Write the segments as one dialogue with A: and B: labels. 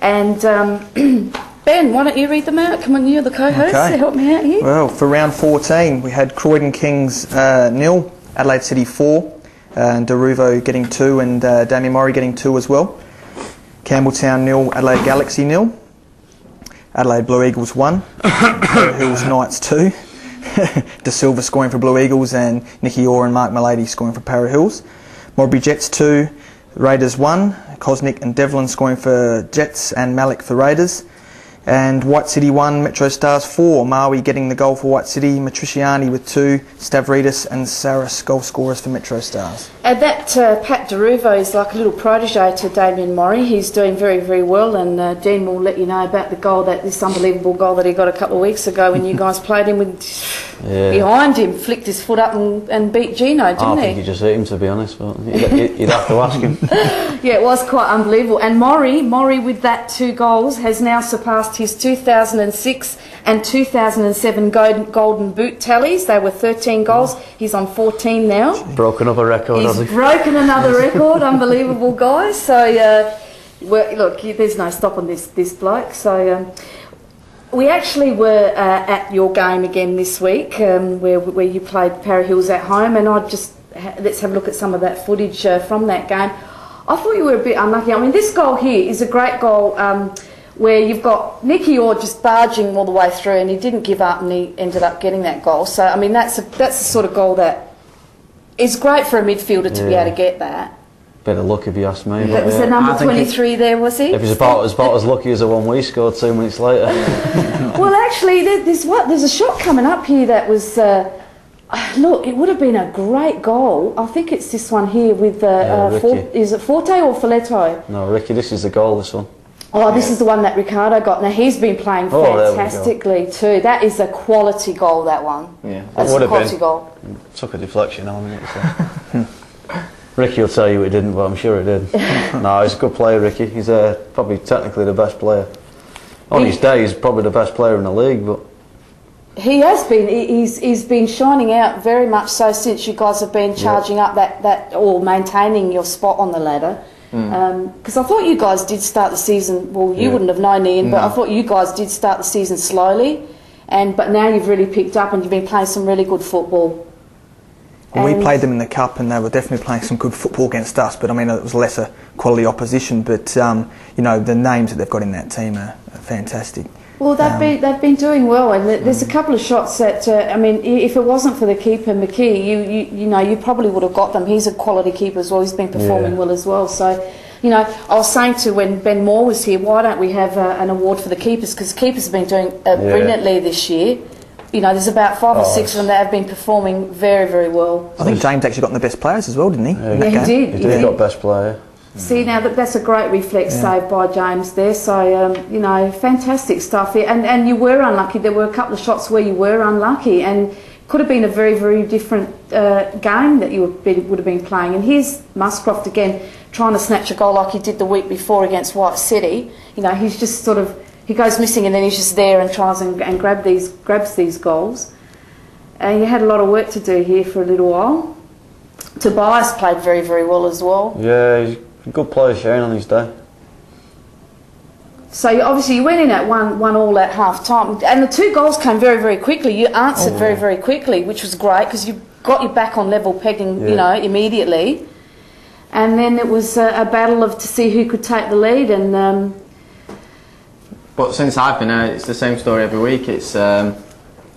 A: And Ben, why don't you read them out? Come on, you're the co-host, so help me out here.
B: Well, for round 14, we had Croydon Kings 0, Adelaide City 4, and Deruvo getting 2, and Damien Murray getting 2 as well. Campbelltown 0, Adelaide Galaxy 0. Adelaide Blue Eagles 1, Hills Knights 2. De Silva scoring for Blue Eagles, and Nicky Orr and Mark Milady scoring for Para Hills. Morby Jets 2, Raiders 1, Cosnick and Devlin scoring for Jets and Malik for Raiders. And White City 1, Metro Stars 4, Maui getting the goal for White City, Matriciani with 2, Stavridis and Saris goal scorers for Metro Stars.
A: And that Pat Deruvo is like a little protege to Damien Murray. He's doing very, very well, and Dean will let you know about the goal, this unbelievable goal that he got a couple of weeks ago when you guys played him with behind him, flicked his foot up and beat Gino, didn't he?
C: I think he just hit him, to be honest, but you'd have to ask him.
A: Yeah, it was quite unbelievable. And Murray with that 2 goals has now surpassed his 2006 and 2007 golden boot tallies. They were 13 goals. He's on 14 now.
C: Broken up a record, has he?
A: He's broken another record. Unbelievable, guys. So, look, there's no stopping this bloke. So, we actually were at your game again this week, where you played Para Hills at home, and let's have a look at some of that footage from that game. I thought you were a bit unlucky. I mean, this goal here is a great goal where you've got Nicky Orr just barging all the way through, and he didn't give up, and he ended up getting that goal. So, I mean, that's the sort of goal that is great for a midfielder to be able to get that.
C: Bit of luck if you ask me.
A: Was the number 23 there, was he?
C: If he's about as lucky as the one we scored 2 minutes later.
A: Well, actually, there's a shot coming up here that was... look, it would have been a great goal. I think it's this one here with... is it Forte or Folletto?
C: No, Ricky, this is the goal, this one.
A: Oh, this is the one that Ricardo got. Now, he's been playing fantastically too. That is a quality goal, that one.
C: Yeah,
A: that's a quality goal.
C: Took a deflection on it. So. Ricky will tell you he didn't, but I'm sure he did. No, he's a good player, Ricky. He's probably technically the best player. On his day, he's probably the best player in the league, but...
A: He has been. He's been shining out very much so since you guys have been charging up that or maintaining your spot on the ladder. Because I thought you guys did start the season. Well, you wouldn't have known, Ian, but I thought you guys did start the season slowly, but now you've really picked up and you've been playing some really good football.
B: Well, we played them in the cup, and they were definitely playing some good football against us. But I mean, it was lesser quality opposition. But you know, the names that they've got in that team are fantastic.
A: Well, they've been doing well, and there's a couple of shots that I mean, if it wasn't for the keeper McKee, you probably would have got them. He's a quality keeper as well. He's been performing well as well. So, you know, I was saying when Ben Moore was here, why don't we have an award for the keepers? Because keepers have been doing brilliantly this year. You know, there's about 5 or 6 of them that have been performing very, very well.
B: I think James actually got the best players as well, didn't he?
A: Yeah, he did.
C: He did. He got best player.
A: See, now that's a great reflex save by James there. So, you know, fantastic stuff here. And you were unlucky. There were a couple of shots where you were unlucky, and could have been a very, very different game that you would have been playing. And here's Muscroft again trying to snatch a goal like he did the week before against White City. You know, he's just sort of, he goes missing and then he's just there and tries and grabs these goals. And you had a lot of work to do here for a little while. Tobias played very, very well as well.
C: Yeah, he's a good player, Shane, on his day.
A: So obviously you went in at 1-1 at half time, and the 2 goals came very, very quickly. You answered very, very quickly, which was great because you got you back on level pegging, you know, immediately. And then it was a battle to see who could take the lead. And
D: but since I've been out, it's the same story every week. It's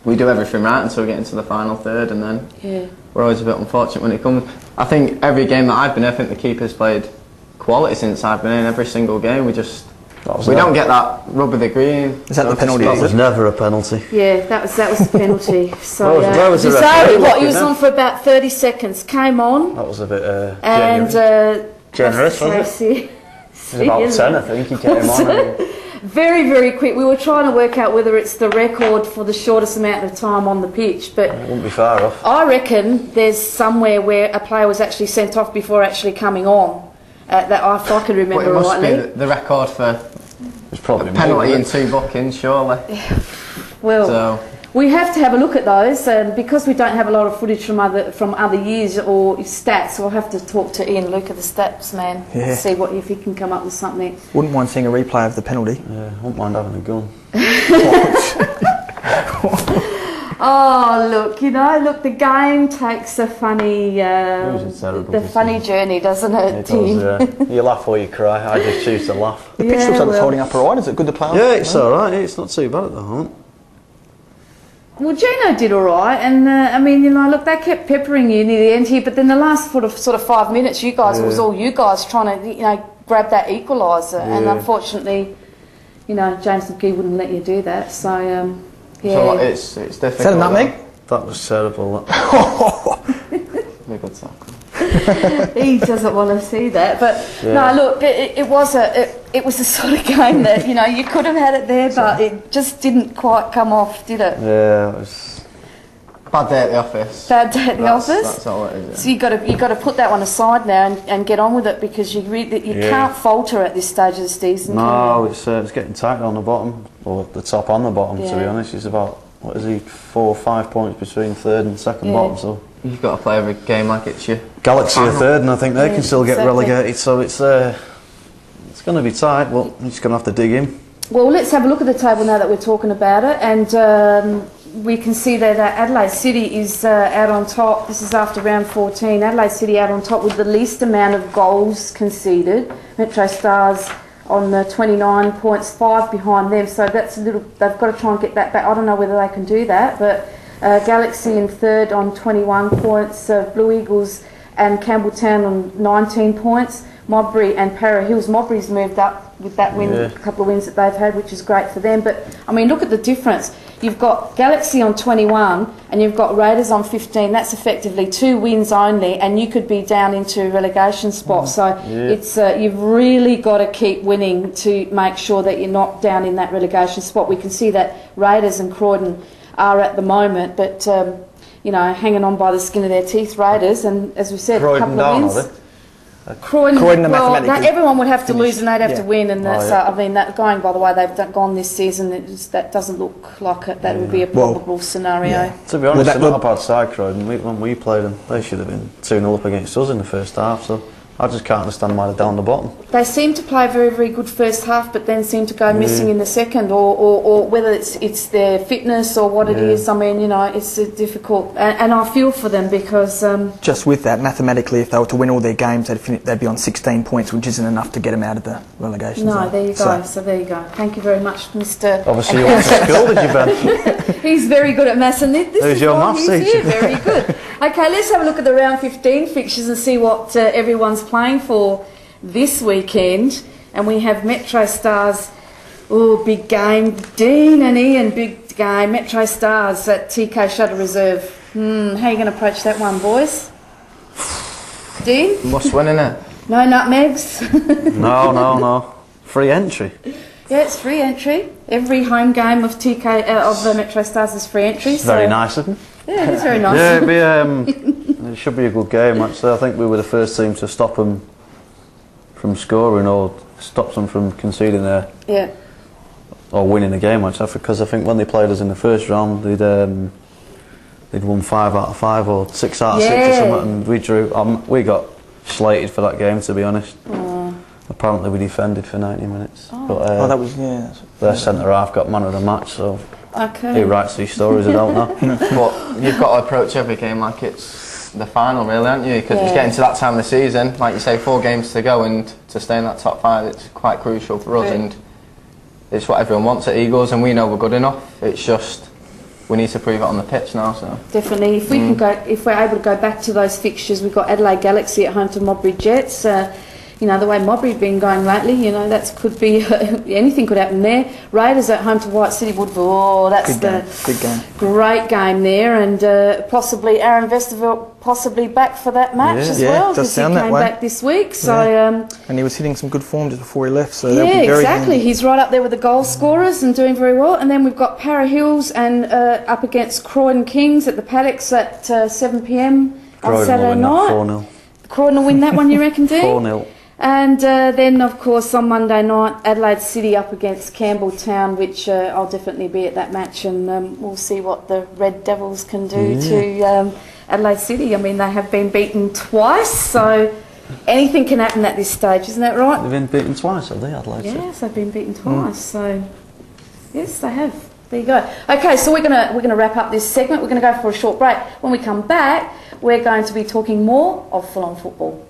D: we do everything right until we get into the final third, and then we're always a bit unfortunate when it comes. I think every game that I've been in, I think the keeper's played quality since I've been in. Every single game, we don't get that rub of the green.
B: Is that the penalty?
C: That was never a penalty.
A: Yeah, that was the penalty. So
C: where was the
A: he was on for about 30 seconds. Came on.
C: That was a bit
A: generous,
C: wasn't it? It was about 10, I think. He came on.
A: Very, very quick. We were trying to work out whether it's the record for the shortest amount of time on the pitch, but
C: it wouldn't be far off.
A: I reckon there's somewhere where a player was actually sent off before actually coming on. That if I can remember rightly.
D: It must be the record for
C: it's probably
D: a penalty in 2 bookings, surely.
A: Well,
D: so
A: We have to have a look at those, because we don't have a lot of footage from other years or stats. We'll have to talk to Ian Luke, the stats man,
B: Yeah.
A: see if he can come up with something.
B: Wouldn't mind seeing a replay of the penalty.
C: Yeah, wouldn't mind having a gun.
A: Oh, look, the game takes a funny, funny journey, doesn't it,
C: It
A: Tim?
C: does, yeah. You laugh or you cry. I just choose to laugh.
B: The pitch looks like it's holding up alright. Is it good to play on?
C: Yeah, it's alright. It's not too bad at the moment.
A: Well, Gino did all right, and look, they kept peppering you near the end here, but then the last sort of 5 minutes, it was all you guys trying to, grab that equaliser, and unfortunately, James McGee wouldn't let you do that. So, yeah.
D: So it's difficult.
B: Is that a nutmeg?
C: That was terrible.
D: Very good tackle.
A: He doesn't want to see that, but no, look, it was a sort of game that you could have had it there, but it just didn't quite come off, did it?
C: Yeah, it was
D: Bad day at the office.
A: Bad day at the office.
D: That's all it is.
A: So you got to put that one aside now and get on with it, because you can't falter at this stage of the season.
C: No, it's getting tight on the bottom, or the top on the bottom. To be honest, it's about 4 or 5 points between third and second bottom. So
D: you've got to play every game like it's your
C: Galaxy are third, and I think they can still get relegated. So it's going to be tight. Well, you're just going to have to dig in.
A: Well, let's have a look at the table now that we're talking about it, and we can see that Adelaide City is out on top. This is after round 14. Adelaide City out on top with the least amount of goals conceded. Metro Stars on the 29 points, 5 behind them. So that's a little. They've got to try and get that back. I don't know whether they can do that, but Galaxy in third on 21 points. Blue Eagles and Campbelltown on 19 points. Modbury and Para Hills. Modbury's moved up with that win, a couple of wins that they've had, which is great for them. But I mean, look at the difference. You've got Galaxy on 21 and you've got Raiders on 15. That's effectively 2 wins only, and you could be down into relegation spot. So it's you've really got to keep winning to make sure that you're not down in that relegation spot. We can see that Raiders and Croydon are at the moment, but hanging on by the skin of their teeth, Raiders, and as we said, a couple of wins. Croydon everyone would have to lose and they'd have to win, and that's that going by the way they've gone this season, that doesn't look like it. That would be a probable scenario.
C: Yeah. To be honest, they're not a bad side, Croydon. When we played them, they should have been 2-0 up against us in the first half, so I just can't understand why they're down the bottom.
A: They seem to play a very, very good first half, but then seem to go missing in the second, or whether it's their fitness or what it is. I mean, it's difficult, and I feel for them because
B: just with that, mathematically, if they were to win all their games, they'd be on 16 points, which isn't enough to get them out of the relegation zone.
A: No, there you go. So there you go. Thank you very much, Mr.
C: Obviously, you went to school, did you, Ben?
A: He's very good at maths, and this
C: Who's
A: is
C: your
A: why
C: maths
A: he's
C: teacher?
A: here. Very good. Okay, let's have a look at the round 15 fixtures and see what everyone's playing for this weekend. And we have Metro Stars. Oh, big game. Dean and Ian, big game. Metro Stars at TK Shuttle Reserve. How are you going to approach that one, boys? Dean?
D: Must win, innit?
A: No nutmegs?
C: No. Free entry.
A: Yeah, it's free entry. Every home game of of the Metro Stars is free entry.
C: It's very nice of them.
A: Yeah, it is very nice.
C: Yeah, it should be a good game, actually. I think we were the first team to stop them from scoring or stop them from conceding or winning a game, actually, because I think when they played us in the first round, they'd won 5 out of 5 or 6 out of 6 or something, and we drew. We got slated for that game, to be honest. Apparently we defended for 90 minutes. But
B: that was
C: their centre half got man of the match, so he writes these stories, I don't know.
D: But you've got to approach every game like it's the final, really, aren't you? Because it's getting to that time of the season, like you say, 4 games to go, and to stay in that top 5, it's quite crucial for us, and it's what everyone wants at Eagles, and we know we're good enough. It's just we need to prove it on the pitch now. So
A: definitely, if we can go, if we're able to go back to those fixtures, we've got Adelaide Galaxy at home to Modbury Jets. The way Modbury's been going lately, that could be anything could happen there. Raiders at home to White City Woodville. Oh, that's
B: big game.
A: Great game there, and possibly Aaron Vesterveld back for that match as well, because he came back this week. So
B: and he was hitting some good form just before he left. So that'll be very
A: exactly.
B: handy.
A: He's right up there with the goal scorers and doing very well. And then we've got Para Hills and up against Croydon Kings at the Paddocks at 7 p.m. on Saturday night.
C: 4-0.
A: Croydon will win that one, you reckon, Dean?
C: 4-0.
A: And then, of course, on Monday night, Adelaide City up against Campbelltown, which I'll definitely be at that match, and we'll see what the Red Devils can do to Adelaide City. I mean, they have been beaten twice, so anything can happen at this stage, isn't that right?
C: They've been beaten twice, have they, Adelaide City?
A: Yes, they've been beaten twice, so yes, they have. There you go. Okay, so we're gonna wrap up this segment. We're going to go for a short break. When we come back, we're going to be talking more of full-on football.